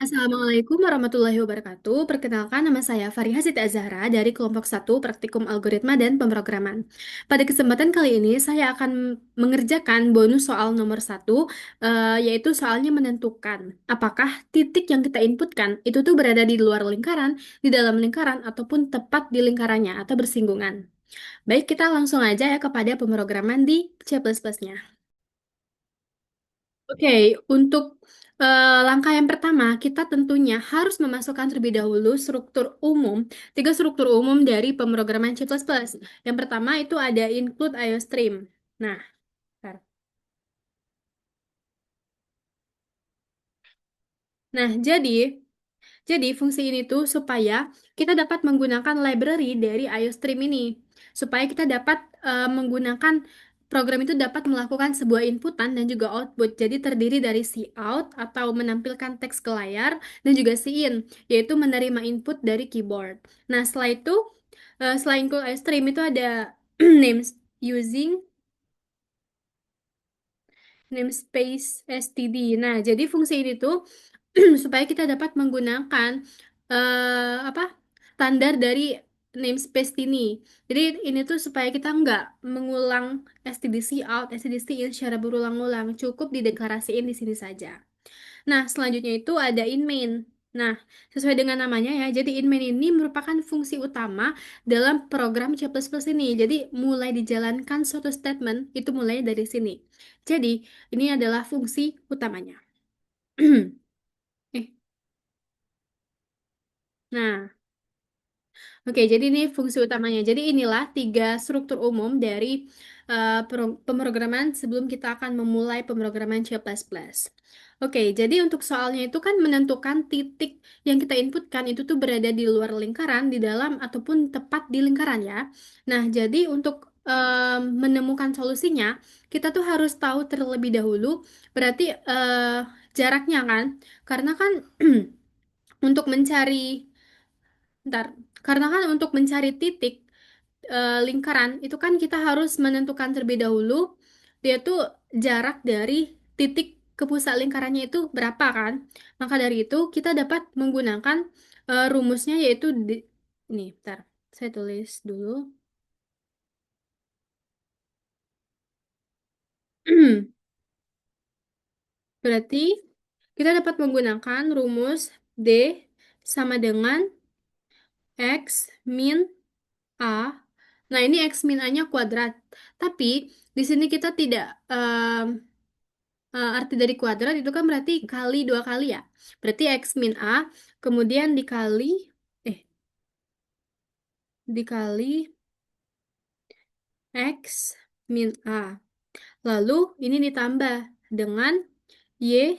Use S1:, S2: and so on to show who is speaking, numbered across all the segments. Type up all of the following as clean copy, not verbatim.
S1: Assalamualaikum warahmatullahi wabarakatuh. Perkenalkan, nama saya Fariha Siti Azhara dari kelompok satu Praktikum Algoritma dan Pemrograman. Pada kesempatan kali ini, saya akan mengerjakan bonus soal nomor satu, yaitu soalnya menentukan apakah titik yang kita inputkan itu tuh berada di luar lingkaran, di dalam lingkaran, ataupun tepat di lingkarannya atau bersinggungan. Baik, kita langsung aja ya kepada pemrograman di C++-nya. Oke, untuk langkah yang pertama, kita tentunya harus memasukkan terlebih dahulu tiga struktur umum dari pemrograman C++. Yang pertama itu ada include IOStream. Nah, bentar. Nah, jadi fungsi ini tuh supaya kita dapat menggunakan library dari IOStream ini, supaya kita dapat menggunakan program itu dapat melakukan sebuah inputan dan juga output. Jadi terdiri dari cout atau menampilkan teks ke layar dan juga cin, yaitu menerima input dari keyboard. Nah, setelah itu selain include IOStream itu ada names using namespace std. Nah, jadi fungsi ini tuh supaya kita dapat menggunakan apa standar dari namespace ini. Jadi ini tuh supaya kita nggak mengulang stdc out, stdc in secara berulang-ulang. Cukup dideklarasiin di sini saja. Nah, selanjutnya itu ada in main. Nah, sesuai dengan namanya ya, jadi in main ini merupakan fungsi utama dalam program C++ ini. Jadi, mulai dijalankan suatu statement, itu mulai dari sini. Jadi, ini adalah fungsi utamanya. Eh, nah, oke, jadi ini fungsi utamanya. Jadi inilah tiga struktur umum dari pemrograman sebelum kita akan memulai pemrograman C++. Oke, jadi untuk soalnya itu kan menentukan titik yang kita inputkan itu tuh berada di luar lingkaran, di dalam ataupun tepat di lingkaran ya. Nah, jadi untuk menemukan solusinya, kita tuh harus tahu terlebih dahulu berarti jaraknya kan. Karena kan untuk mencari Bentar, karena kan untuk mencari titik lingkaran itu kan kita harus menentukan terlebih dahulu dia tuh jarak dari titik ke pusat lingkarannya itu berapa kan. Maka dari itu kita dapat menggunakan rumusnya yaitu nih, bentar, saya tulis dulu. Berarti kita dapat menggunakan rumus D sama dengan X min A. Nah, ini X min A-nya kuadrat. Tapi di sini kita tidak arti dari kuadrat itu kan berarti kali dua kali ya. Berarti X min A kemudian eh dikali X min A. Lalu ini ditambah dengan Y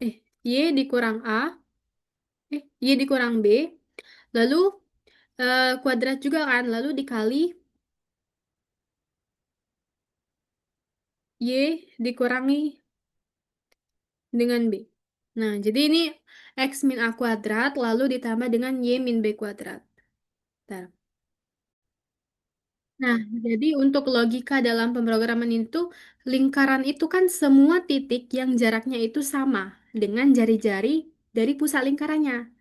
S1: eh Y dikurang A Y dikurang B. Lalu kuadrat juga kan. Lalu dikali Y dikurangi dengan B. Nah, jadi ini X min A kuadrat lalu ditambah dengan Y min B kuadrat. Bentar. Nah, jadi untuk logika dalam pemrograman itu, lingkaran itu kan semua titik yang jaraknya itu sama dengan jari-jari dari pusat lingkarannya.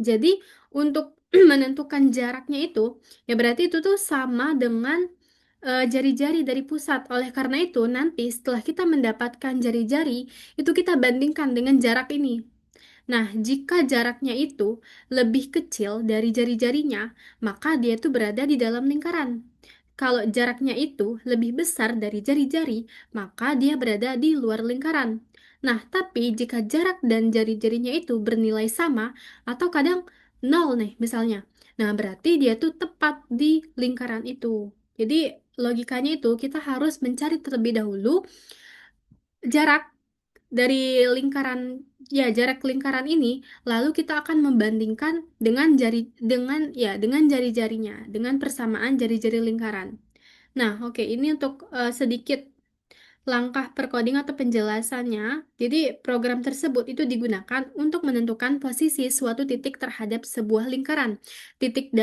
S1: Jadi, untuk menentukan jaraknya itu, ya berarti itu tuh sama dengan jari-jari dari pusat. Oleh karena itu, nanti setelah kita mendapatkan jari-jari, itu kita bandingkan dengan jarak ini. Nah, jika jaraknya itu lebih kecil dari jari-jarinya, maka dia itu berada di dalam lingkaran. Kalau jaraknya itu lebih besar dari jari-jari, maka dia berada di luar lingkaran. Nah, tapi jika jarak dan jari-jarinya itu bernilai sama, atau kadang nol nih misalnya, nah berarti dia tuh tepat di lingkaran itu. Jadi, logikanya itu kita harus mencari terlebih dahulu jarak dari lingkaran jarak lingkaran ini lalu kita akan membandingkan dengan jari-jarinya dengan persamaan jari-jari lingkaran. Nah, oke, ini untuk sedikit langkah perkoding atau penjelasannya. Jadi program tersebut itu digunakan untuk menentukan posisi suatu titik terhadap sebuah lingkaran. Titik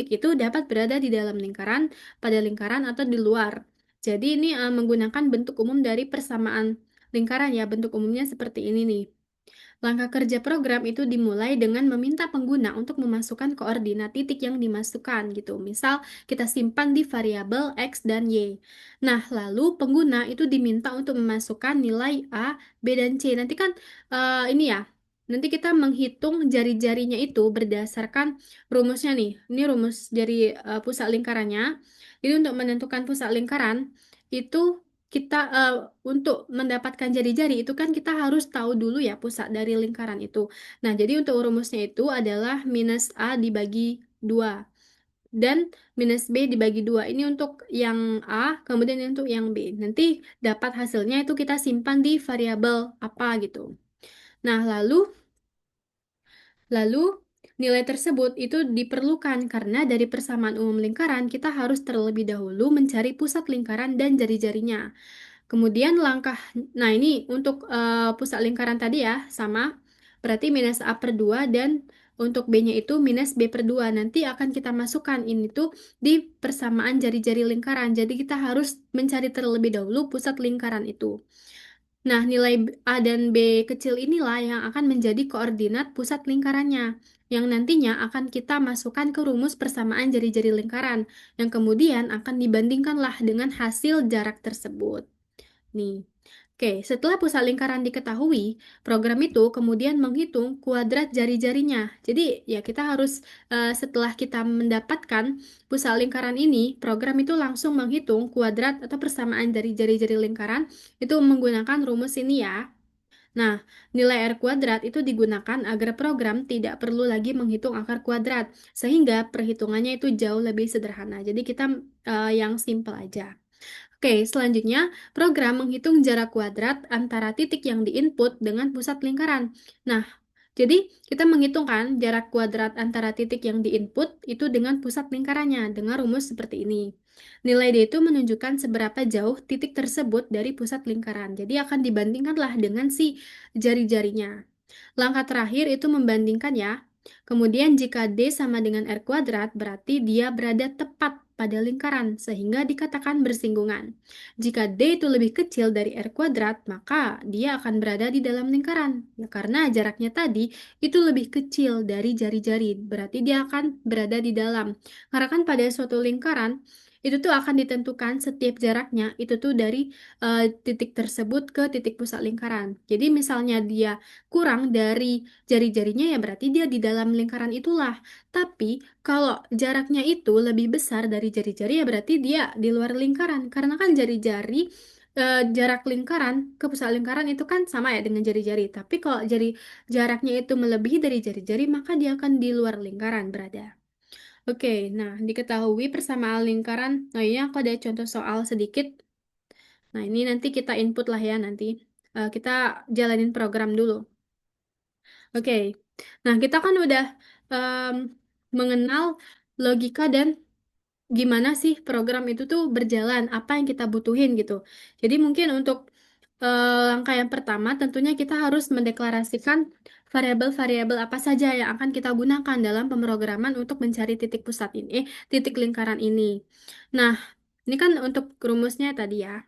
S1: itu dapat berada di dalam lingkaran, pada lingkaran atau di luar. Jadi ini menggunakan bentuk umum dari persamaan lingkaran ya, bentuk umumnya seperti ini nih. Langkah kerja program itu dimulai dengan meminta pengguna untuk memasukkan koordinat titik yang dimasukkan gitu. Misal kita simpan di variabel X dan Y. Nah, lalu pengguna itu diminta untuk memasukkan nilai A, B, dan C. Nanti kan ini ya, nanti kita menghitung jari-jarinya itu berdasarkan rumusnya nih. Ini rumus dari pusat lingkarannya. Jadi untuk menentukan pusat lingkaran itu kita untuk mendapatkan jari-jari itu kan kita harus tahu dulu ya pusat dari lingkaran itu. Nah, jadi untuk rumusnya itu adalah minus A dibagi 2 dan minus B dibagi 2. Ini untuk yang A, kemudian ini untuk yang B. Nanti dapat hasilnya itu kita simpan di variabel apa gitu. Nah, lalu nilai tersebut itu diperlukan karena dari persamaan umum lingkaran kita harus terlebih dahulu mencari pusat lingkaran dan jari-jarinya. Kemudian nah ini untuk pusat lingkaran tadi ya, sama. Berarti minus A per 2 dan untuk B-nya itu minus B per 2. Nanti akan kita masukkan ini tuh di persamaan jari-jari lingkaran. Jadi kita harus mencari terlebih dahulu pusat lingkaran itu. Nah, nilai A dan B kecil inilah yang akan menjadi koordinat pusat lingkarannya, yang nantinya akan kita masukkan ke rumus persamaan jari-jari lingkaran, yang kemudian akan dibandingkanlah dengan hasil jarak tersebut. Nih, oke, setelah pusat lingkaran diketahui, program itu kemudian menghitung kuadrat jari-jarinya. Jadi, ya kita harus setelah kita mendapatkan pusat lingkaran ini, program itu langsung menghitung kuadrat atau persamaan dari jari-jari lingkaran itu menggunakan rumus ini ya. Nah, nilai R kuadrat itu digunakan agar program tidak perlu lagi menghitung akar kuadrat, sehingga perhitungannya itu jauh lebih sederhana. Jadi kita yang simple aja. Oke, selanjutnya program menghitung jarak kuadrat antara titik yang diinput dengan pusat lingkaran. Nah, jadi kita menghitungkan jarak kuadrat antara titik yang diinput itu dengan pusat lingkarannya dengan rumus seperti ini. Nilai D itu menunjukkan seberapa jauh titik tersebut dari pusat lingkaran. Jadi akan dibandingkanlah dengan si jari-jarinya. Langkah terakhir itu membandingkan ya. Kemudian jika D sama dengan R kuadrat, berarti dia berada tepat pada lingkaran, sehingga dikatakan bersinggungan. Jika D itu lebih kecil dari R kuadrat, maka dia akan berada di dalam lingkaran. Ya, karena jaraknya tadi itu lebih kecil dari jari-jari, berarti dia akan berada di dalam. Karena kan pada suatu lingkaran, itu tuh akan ditentukan setiap jaraknya, itu tuh dari titik tersebut ke titik pusat lingkaran. Jadi misalnya dia kurang dari jari-jarinya ya berarti dia di dalam lingkaran itulah. Tapi kalau jaraknya itu lebih besar dari jari-jari ya berarti dia di luar lingkaran. Karena kan jari-jari jarak lingkaran ke pusat lingkaran itu kan sama ya dengan jari-jari. Tapi kalau jaraknya itu melebihi dari jari-jari maka dia akan di luar lingkaran berada. Oke, nah diketahui persamaan lingkaran. Nah ini aku ada contoh soal sedikit. Nah ini nanti kita input lah ya nanti. Kita jalanin program dulu. Oke, nah kita kan udah em, mengenal logika dan gimana sih program itu tuh berjalan, apa yang kita butuhin gitu. Jadi mungkin untuk langkah yang pertama tentunya kita harus mendeklarasikan variabel-variabel apa saja yang akan kita gunakan dalam pemrograman untuk mencari titik pusat ini, titik lingkaran ini. Nah, ini kan untuk rumusnya tadi ya.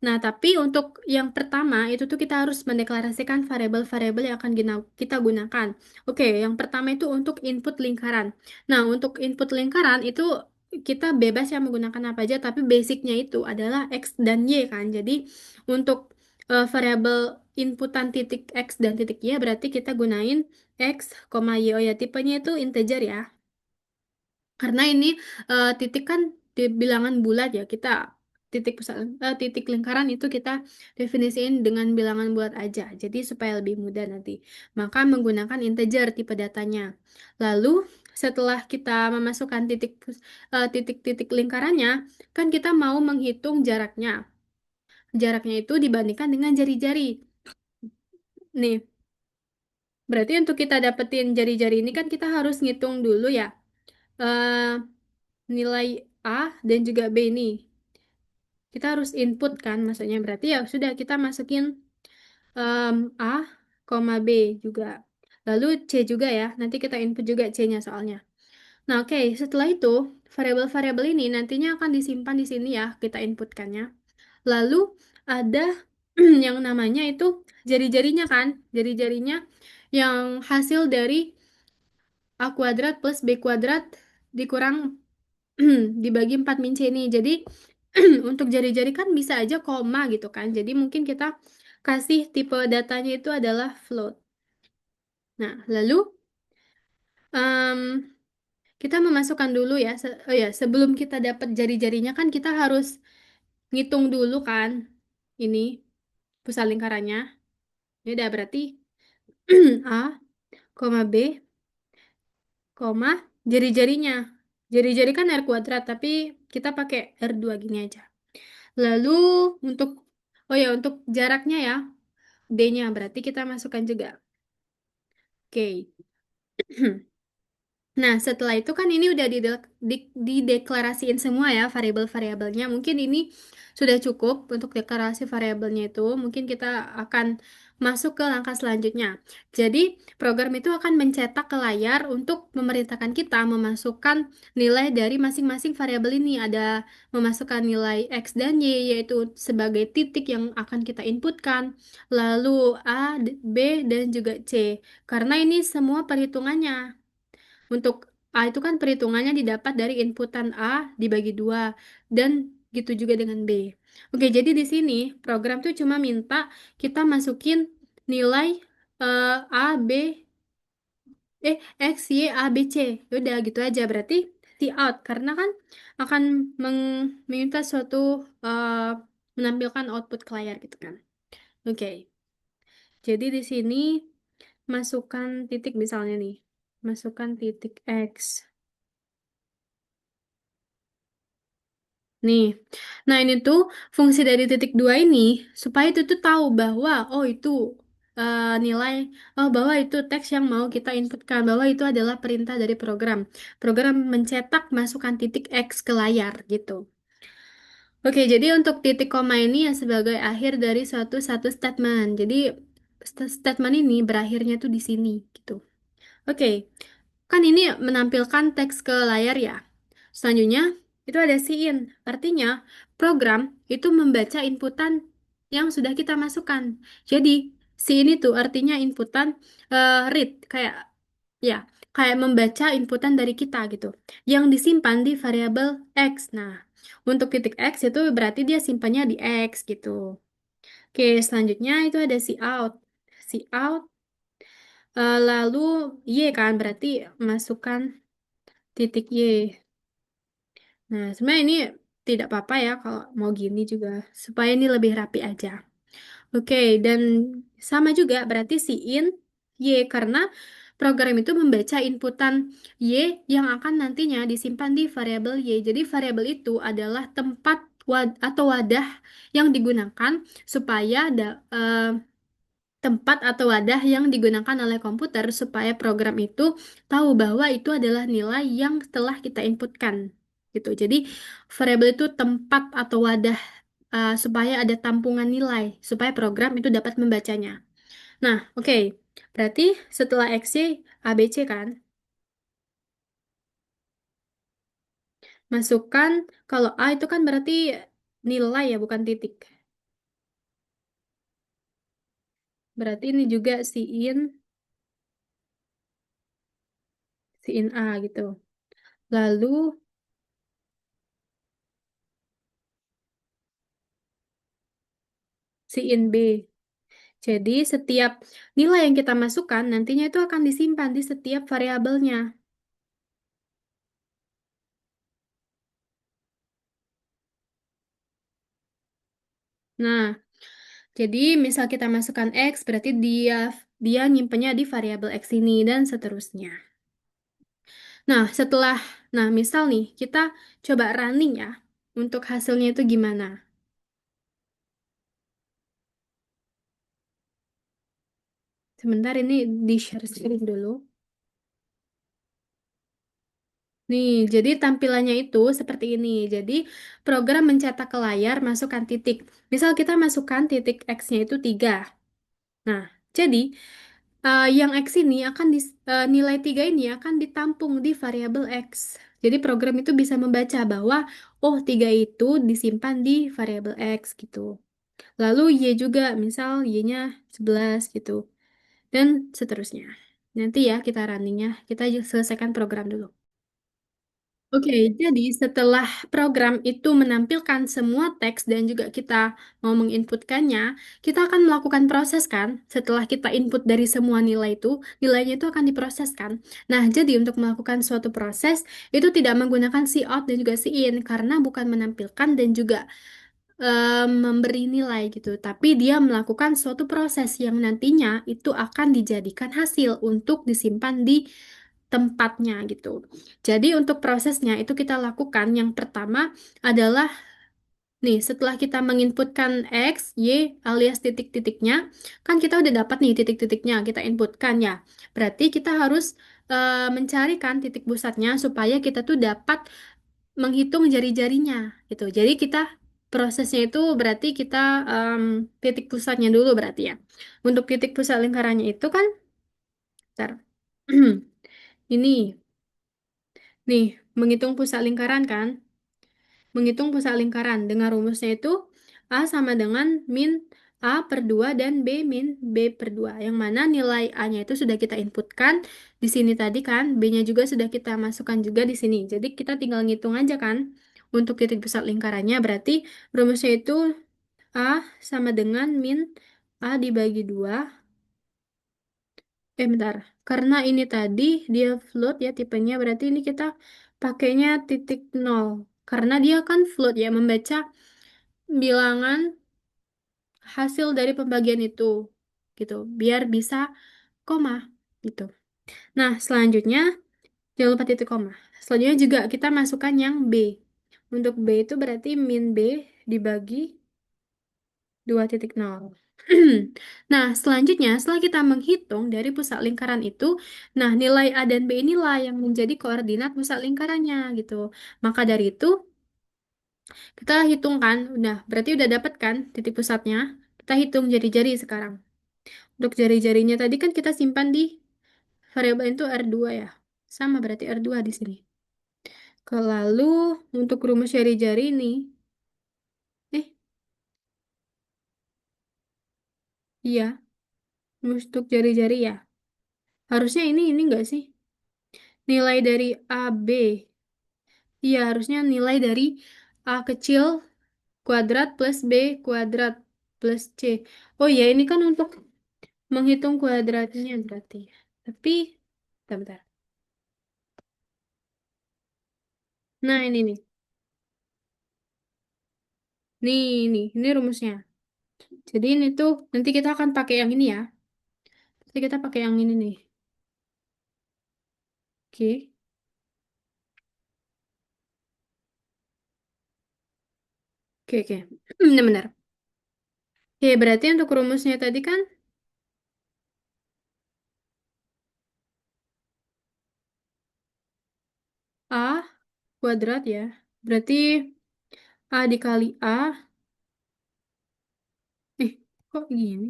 S1: Nah, tapi untuk yang pertama itu tuh kita harus mendeklarasikan variabel-variabel yang akan kita gunakan. Oke, yang pertama itu untuk input lingkaran. Nah, untuk input lingkaran itu kita bebas ya menggunakan apa aja, tapi basicnya itu adalah X dan Y kan. Jadi untuk variabel inputan titik X dan titik Y berarti kita gunain X, Y. Oh ya, tipenya itu integer ya. Karena ini titik kan di bilangan bulat ya, kita titik lingkaran itu kita definisiin dengan bilangan bulat aja. Jadi supaya lebih mudah nanti. Maka menggunakan integer tipe datanya. Lalu setelah kita memasukkan titik-titik lingkarannya, kan kita mau menghitung jaraknya. Jaraknya itu dibandingkan dengan jari-jari. Nih, berarti untuk kita dapetin jari-jari ini kan kita harus ngitung dulu ya. eh Nilai A dan juga B ini. Kita harus input kan, maksudnya berarti ya sudah kita masukin A, B juga. Lalu C juga ya, nanti kita input juga C-nya soalnya. Nah, oke, setelah itu variabel-variabel ini nantinya akan disimpan di sini ya, kita inputkannya. Lalu ada yang namanya itu jari-jarinya kan, jari-jarinya yang hasil dari A kuadrat plus B kuadrat dikurang dibagi 4 min C ini. Jadi untuk jari-jari kan bisa aja koma gitu kan. Jadi mungkin kita kasih tipe datanya itu adalah float. Nah, lalu em, kita memasukkan dulu ya. Oh ya, sebelum kita dapat jari-jarinya kan kita harus ngitung dulu kan ini pusat lingkarannya. Ini udah berarti A, koma B, koma jari-jarinya. Jari-jari kan R kuadrat, tapi kita pakai R2 gini aja. Lalu untuk, oh ya, untuk jaraknya ya, D-nya berarti kita masukkan juga. Oke. Nah, setelah itu kan ini udah dideklarasiin semua ya variabel-variabelnya. Mungkin ini sudah cukup untuk deklarasi variabelnya itu. Mungkin kita akan masuk ke langkah selanjutnya. Jadi, program itu akan mencetak ke layar untuk memerintahkan kita memasukkan nilai dari masing-masing variabel ini. Ada memasukkan nilai X dan Y, yaitu sebagai titik yang akan kita inputkan. Lalu A, B, dan juga C. Karena ini semua perhitungannya. Untuk A itu kan perhitungannya didapat dari inputan A dibagi dua dan gitu juga dengan B. Oke, jadi di sini program tuh cuma minta kita masukin nilai A, B, X, Y, A, B, C. Udah gitu aja berarti out karena kan akan meminta suatu eh, menampilkan output ke layar gitu kan. Oke, jadi di sini masukkan titik misalnya nih. Masukkan titik X. Nih, nah ini tuh fungsi dari titik dua ini supaya itu tuh tahu bahwa oh itu nilai, oh bahwa itu teks yang mau kita inputkan, bahwa itu adalah perintah dari program. Program mencetak masukkan titik X ke layar gitu. Oke, jadi untuk titik koma ini ya sebagai akhir dari suatu satu statement. Jadi statement ini berakhirnya tuh di sini gitu. Oke, kan ini menampilkan teks ke layar ya. Selanjutnya, itu ada cin. Artinya, program itu membaca inputan yang sudah kita masukkan. Jadi, cin itu artinya inputan read, kayak ya, kayak membaca inputan dari kita gitu. Yang disimpan di variabel X. Nah, untuk titik X itu berarti dia simpannya di X gitu. Oke, selanjutnya itu ada cout. Cout lalu Y kan berarti masukkan titik Y. Nah, sebenarnya ini tidak apa-apa ya kalau mau gini juga supaya ini lebih rapi aja. Oke, dan sama juga berarti si in Y karena program itu membaca inputan Y yang akan nantinya disimpan di variabel Y. Jadi variabel itu adalah tempat atau wadah yang digunakan supaya tempat atau wadah yang digunakan oleh komputer supaya program itu tahu bahwa itu adalah nilai yang telah kita inputkan gitu. Jadi variabel itu tempat atau wadah supaya ada tampungan nilai supaya program itu dapat membacanya. Nah, oke. Berarti setelah XY ABC kan, masukkan kalau A itu kan berarti nilai ya bukan titik. Berarti ini juga si in A gitu. Lalu si in B. Jadi setiap nilai yang kita masukkan nantinya itu akan disimpan di setiap variabelnya. Nah, jadi misal kita masukkan X berarti dia dia nyimpennya di variabel X ini dan seterusnya. Nah, nah misal nih kita coba running ya untuk hasilnya itu gimana? Sebentar ini di share screen dulu. Nih, jadi tampilannya itu seperti ini. Jadi, program mencetak ke layar, masukkan titik. Misal kita masukkan titik X-nya itu 3. Nah, jadi yang X ini akan nilai 3 ini akan ditampung di variabel X. Jadi program itu bisa membaca bahwa oh 3 itu disimpan di variabel X gitu. Lalu Y juga, misal Y-nya 11 gitu. Dan seterusnya. Nanti ya kita runningnya, kita selesaikan program dulu. Oke, jadi setelah program itu menampilkan semua teks dan juga kita mau menginputkannya, kita akan melakukan proses kan. Setelah kita input dari semua nilai itu, nilainya itu akan diproses kan. Nah, jadi untuk melakukan suatu proses itu tidak menggunakan cout dan juga in karena bukan menampilkan dan juga memberi nilai gitu, tapi dia melakukan suatu proses yang nantinya itu akan dijadikan hasil untuk disimpan di tempatnya gitu. Jadi untuk prosesnya itu kita lakukan yang pertama adalah nih setelah kita menginputkan X, Y alias titik-titiknya, kan kita udah dapat nih titik-titiknya kita inputkan ya. Berarti kita harus mencarikan titik pusatnya supaya kita tuh dapat menghitung jari-jarinya gitu. Jadi kita prosesnya itu berarti kita em, titik pusatnya dulu berarti ya. Untuk titik pusat lingkarannya itu kan, bentar. Ini nih menghitung pusat lingkaran kan? Menghitung pusat lingkaran dengan rumusnya itu A sama dengan min A per 2 dan B min B per 2. Yang mana nilai A-nya itu sudah kita inputkan di sini tadi kan, B-nya juga sudah kita masukkan juga di sini. Jadi kita tinggal ngitung aja kan. Untuk titik pusat lingkarannya berarti rumusnya itu A sama dengan min A dibagi 2. Bentar. Karena ini tadi dia float ya tipenya, berarti ini kita pakainya titik nol. Karena dia kan float ya, membaca bilangan hasil dari pembagian itu. Gitu. Biar bisa koma. Gitu. Nah, selanjutnya, jangan lupa titik koma. Selanjutnya juga kita masukkan yang B. Untuk B itu berarti min B dibagi 2,0. Nah, selanjutnya setelah kita menghitung dari pusat lingkaran itu, nah nilai A dan B inilah yang menjadi koordinat pusat lingkarannya gitu. Maka dari itu kita hitung kan, udah berarti udah dapet kan titik pusatnya. Kita hitung jari-jari sekarang. Untuk jari-jarinya tadi kan kita simpan di variabel itu R2 ya. Sama berarti R2 di sini. Lalu untuk rumus jari-jari ini, eh iya, rumus untuk jari-jari ya. Harusnya ini enggak sih? Nilai dari AB. Iya, harusnya nilai dari A kecil kuadrat plus B kuadrat plus C. Oh ya, ini kan untuk menghitung kuadratnya berarti. Tapi, bentar, bentar. Nah, ini nih. Ini rumusnya. Jadi ini tuh, nanti kita akan pakai yang ini ya. Nanti kita pakai yang ini nih. Oke, oke. Benar-benar. Oke, berarti untuk rumusnya tadi kan A kuadrat ya. Berarti A dikali A. Kok gini?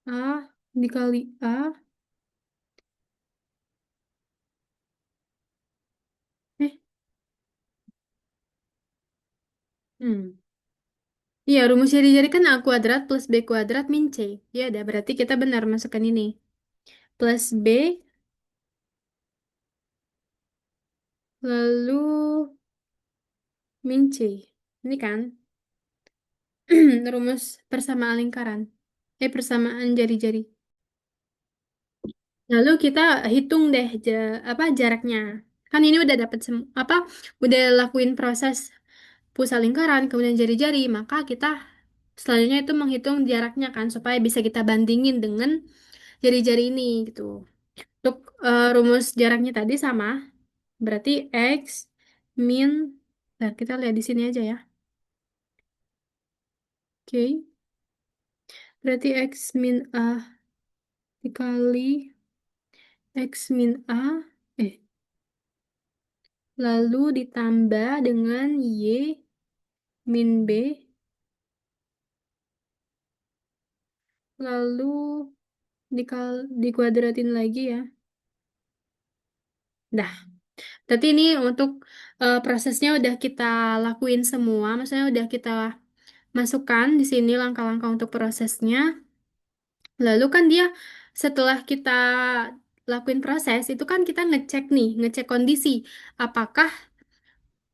S1: A dikali A. Eh, hmm. Iya, rumus jari-jari kan A kuadrat plus B kuadrat min C. Ya udah, berarti kita benar masukkan ini. Plus B, lalu min C. Ini kan rumus persamaan lingkaran. Persamaan jari-jari. Lalu kita hitung deh apa jaraknya. Kan ini udah dapat apa udah lakuin proses pusat lingkaran kemudian jari-jari, maka kita selanjutnya itu menghitung jaraknya kan supaya bisa kita bandingin dengan jari-jari ini gitu. Untuk rumus jaraknya tadi sama, berarti X min, nah kita lihat di sini aja ya. Oke, berarti X min A dikali X min A, eh, lalu ditambah dengan Y min B, lalu dikuadratin lagi ya. Dah. Berarti ini untuk prosesnya udah kita lakuin semua, maksudnya udah kita masukkan di sini langkah-langkah untuk prosesnya. Lalu kan dia setelah kita lakuin proses itu kan kita ngecek nih, ngecek kondisi apakah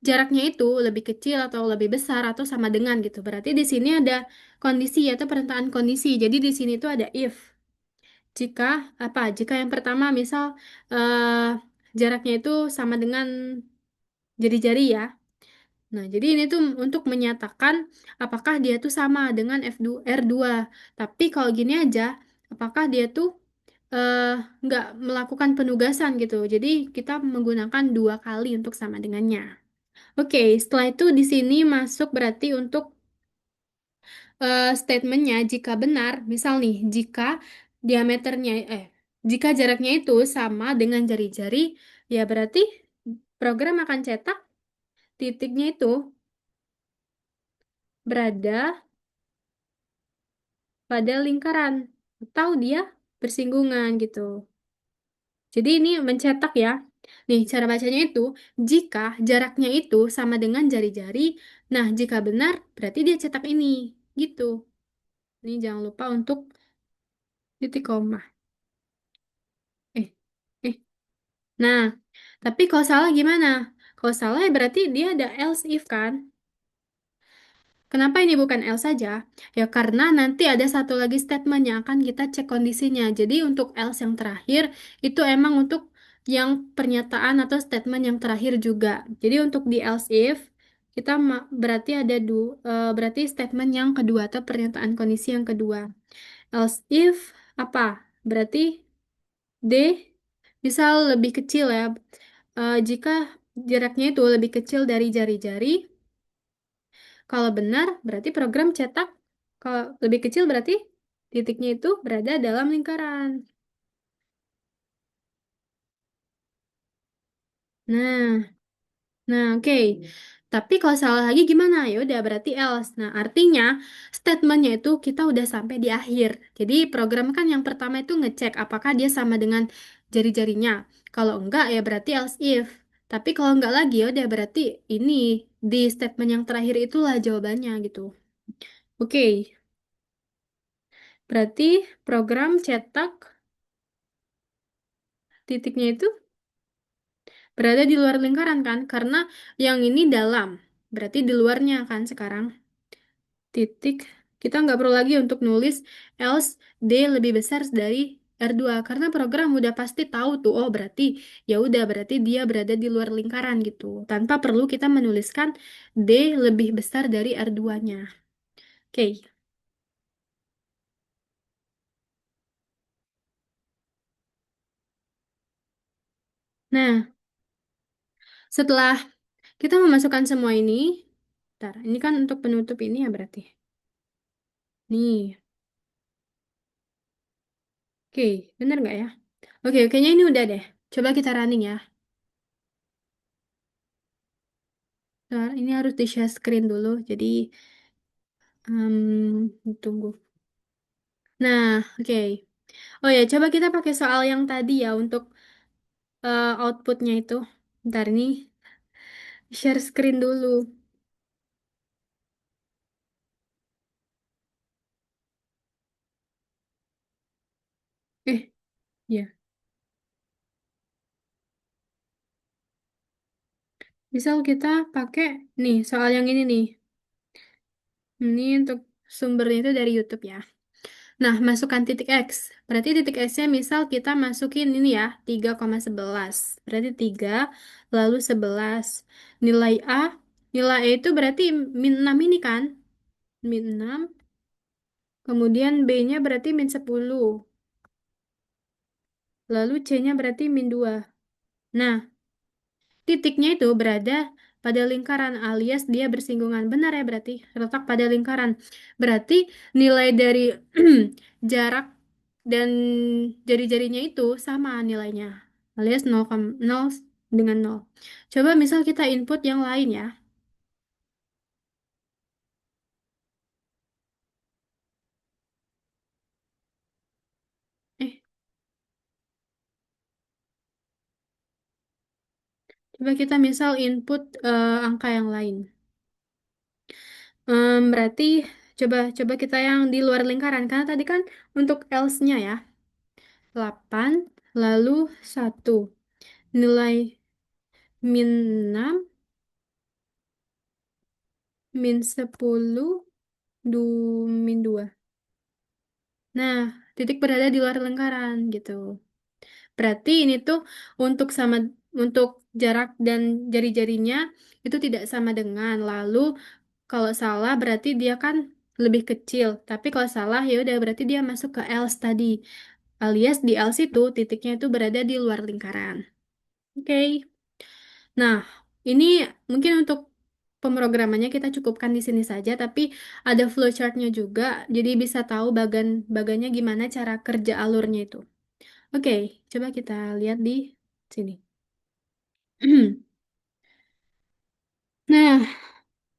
S1: jaraknya itu lebih kecil atau lebih besar atau sama dengan gitu. Berarti di sini ada kondisi atau pernyataan kondisi. Jadi di sini tuh ada if. Jika apa? Jika yang pertama misal jaraknya itu sama dengan jari-jari ya. Nah, jadi ini tuh untuk menyatakan apakah dia tuh sama dengan R2. Tapi kalau gini aja, apakah dia tuh eh, nggak melakukan penugasan gitu. Jadi kita menggunakan dua kali untuk sama dengannya. Oke, setelah itu di sini masuk berarti untuk statementnya jika benar, misal nih, diameternya, jika jaraknya itu sama dengan jari-jari, ya berarti program akan cetak titiknya itu berada pada lingkaran atau dia bersinggungan gitu. Jadi ini mencetak ya. Nih, cara bacanya itu jika jaraknya itu sama dengan jari-jari, nah jika benar berarti dia cetak ini gitu. Ini jangan lupa untuk titik koma. Eh, eh. Nah, tapi kalau salah gimana? Kalau salah ya berarti dia ada else if kan? Kenapa ini bukan else saja? Ya karena nanti ada satu lagi statement yang akan kita cek kondisinya. Jadi untuk else yang terakhir itu emang untuk yang pernyataan atau statement yang terakhir juga. Jadi untuk di else if kita berarti ada berarti statement yang kedua atau pernyataan kondisi yang kedua. Else if apa? Berarti D misal lebih kecil ya. Jika jaraknya itu lebih kecil dari jari-jari, kalau benar, berarti program cetak. Kalau lebih kecil, berarti titiknya itu berada dalam lingkaran. Nah, oke. Tapi kalau salah lagi gimana? Ya udah, berarti else. Nah, artinya statementnya itu kita udah sampai di akhir. Jadi program kan yang pertama itu ngecek apakah dia sama dengan jari-jarinya. Kalau enggak, ya berarti else if. Tapi kalau enggak lagi, ya udah berarti ini di statement yang terakhir itulah jawabannya gitu. Oke, berarti program cetak titiknya itu berada di luar lingkaran kan? Karena yang ini dalam, berarti di luarnya kan sekarang. Titik, kita nggak perlu lagi untuk nulis else D lebih besar dari R2 karena program udah pasti tahu tuh, oh berarti ya udah berarti dia berada di luar lingkaran gitu. Tanpa perlu kita menuliskan D lebih besar dari R2-nya. Oke. Nah, setelah kita memasukkan semua ini, bentar, ini kan untuk penutup ini ya berarti. Nih, oke, bener nggak ya? Oke, kayaknya ini udah deh. Coba kita running ya. Bentar, ini harus di-share screen dulu. Jadi, tunggu. Nah, oke. Oh ya, coba kita pakai soal yang tadi ya untuk outputnya itu. Bentar, ini share screen dulu. Ya. Misal kita pakai nih soal yang ini nih. Ini untuk sumbernya itu dari YouTube ya. Nah, masukkan titik X. Berarti titik X-nya misal kita masukin ini ya, 3,11. Berarti 3, lalu 11. Nilai A, nilai A itu berarti min 6 ini kan? Min 6. Kemudian B-nya berarti min 10. Lalu C-nya berarti min 2. Nah, titiknya itu berada pada lingkaran alias dia bersinggungan. Benar ya berarti terletak pada lingkaran. Berarti nilai dari jarak dan jari-jarinya itu sama nilainya. Alias 0, dengan 0. Coba misal kita input yang lain ya. Eh, Coba kita misal input angka yang lain. Berarti coba coba kita yang di luar lingkaran. Karena tadi kan untuk else-nya ya, 8 lalu 1. Nilai min 6 min 10 min 2. Nah, titik berada di luar lingkaran gitu. Berarti ini tuh untuk sama untuk jarak dan jari-jarinya itu tidak sama dengan. Lalu kalau salah berarti dia kan lebih kecil. Tapi kalau salah ya udah berarti dia masuk ke else tadi. Alias di else itu titiknya itu berada di luar lingkaran. Oke. Nah, ini mungkin untuk pemrogramannya kita cukupkan di sini saja, tapi ada flowchartnya juga, jadi bisa tahu bagannya gimana cara kerja alurnya itu. Oke, coba kita lihat di sini. Nah,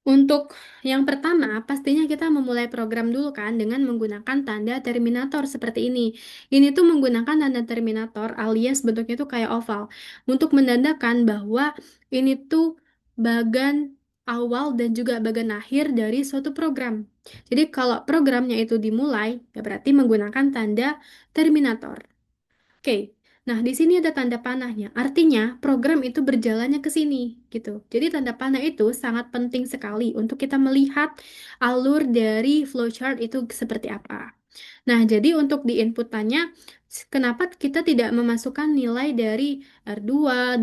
S1: untuk yang pertama, pastinya kita memulai program dulu kan dengan menggunakan tanda terminator seperti ini. Ini tuh menggunakan tanda terminator alias bentuknya tuh kayak oval untuk menandakan bahwa ini tuh bagan awal dan juga bagan akhir dari suatu program. Jadi kalau programnya itu dimulai, ya berarti menggunakan tanda terminator. Oke, nah di sini ada tanda panahnya. Artinya program itu berjalannya ke sini, gitu. Jadi tanda panah itu sangat penting sekali untuk kita melihat alur dari flowchart itu seperti apa. Nah, jadi untuk di inputannya, kenapa kita tidak memasukkan nilai dari R2,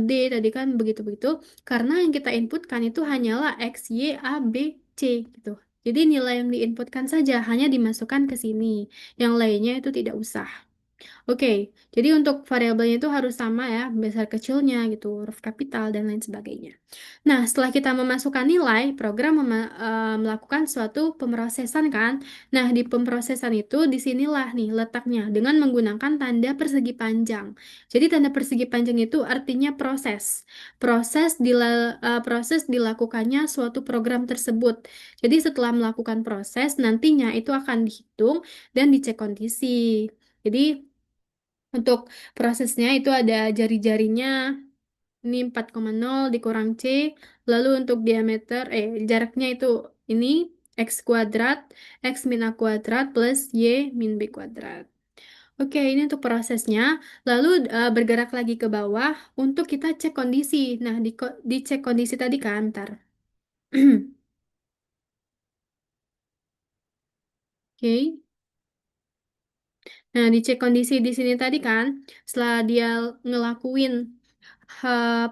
S1: D, tadi kan begitu-begitu? Karena yang kita inputkan itu hanyalah X, Y, A, B, C, gitu. Jadi nilai yang diinputkan saja hanya dimasukkan ke sini. Yang lainnya itu tidak usah. Oke, jadi untuk variabelnya itu harus sama ya, besar kecilnya gitu, huruf kapital dan lain sebagainya. Nah, setelah kita memasukkan nilai, program melakukan suatu pemrosesan kan. Nah, di pemrosesan itu disinilah nih letaknya dengan menggunakan tanda persegi panjang. Jadi tanda persegi panjang itu artinya proses. Proses dilakukannya suatu program tersebut. Jadi setelah melakukan proses, nantinya itu akan dihitung dan dicek kondisi. Jadi untuk prosesnya itu ada jari-jarinya, ini 4,0 dikurang C, lalu untuk diameter, jaraknya itu ini X kuadrat, X min A kuadrat plus Y min B kuadrat. Oke, ini untuk prosesnya. Lalu bergerak lagi ke bawah untuk kita cek kondisi. Nah, dicek kondisi tadi kan, ntar. Oke. Nah, dicek kondisi di sini tadi kan, setelah dia ngelakuin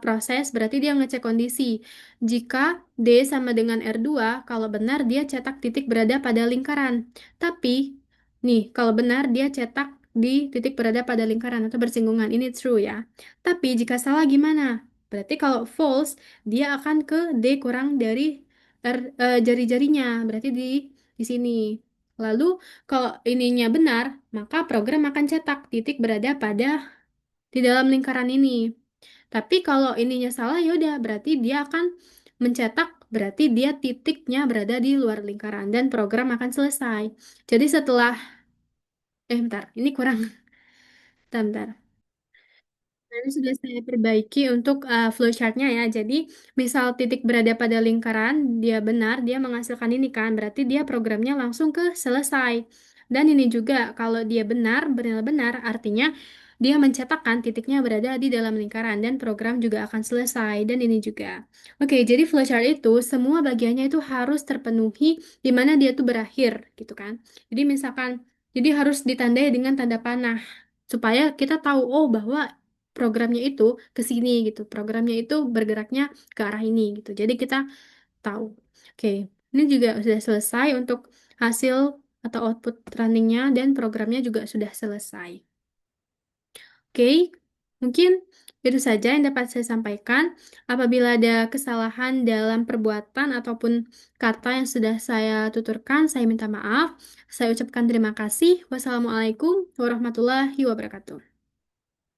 S1: proses, berarti dia ngecek kondisi. Jika D sama dengan R2, kalau benar dia cetak titik berada pada lingkaran. Tapi, nih, kalau benar dia cetak di titik berada pada lingkaran atau bersinggungan. Ini true ya. Tapi jika salah gimana? Berarti kalau false, dia akan ke D kurang dari jari-jarinya. Berarti di sini. Lalu kalau ininya benar, maka program akan cetak titik berada pada di dalam lingkaran ini. Tapi kalau ininya salah, ya udah berarti dia akan mencetak, berarti dia titiknya berada di luar lingkaran dan program akan selesai. Jadi setelah, bentar, ini kurang, bentar, bentar. Nah, ini sudah saya perbaiki untuk flowchartnya ya. Jadi, misal titik berada pada lingkaran, dia benar, dia menghasilkan ini kan. Berarti dia programnya langsung ke selesai. Dan ini juga, kalau dia benar, benar-benar, artinya dia mencetakkan titiknya berada di dalam lingkaran dan program juga akan selesai. Dan ini juga. Oke, jadi flowchart itu semua bagiannya itu harus terpenuhi di mana dia tuh berakhir, gitu kan. Jadi misalkan, jadi harus ditandai dengan tanda panah supaya kita tahu oh bahwa programnya itu ke sini gitu. Programnya itu bergeraknya ke arah ini gitu. Jadi kita tahu. Oke, ini juga sudah selesai untuk hasil atau output runningnya dan programnya juga sudah selesai. Oke, mungkin itu saja yang dapat saya sampaikan. Apabila ada kesalahan dalam perbuatan ataupun kata yang sudah saya tuturkan, saya minta maaf. Saya ucapkan terima kasih. Wassalamualaikum warahmatullahi wabarakatuh.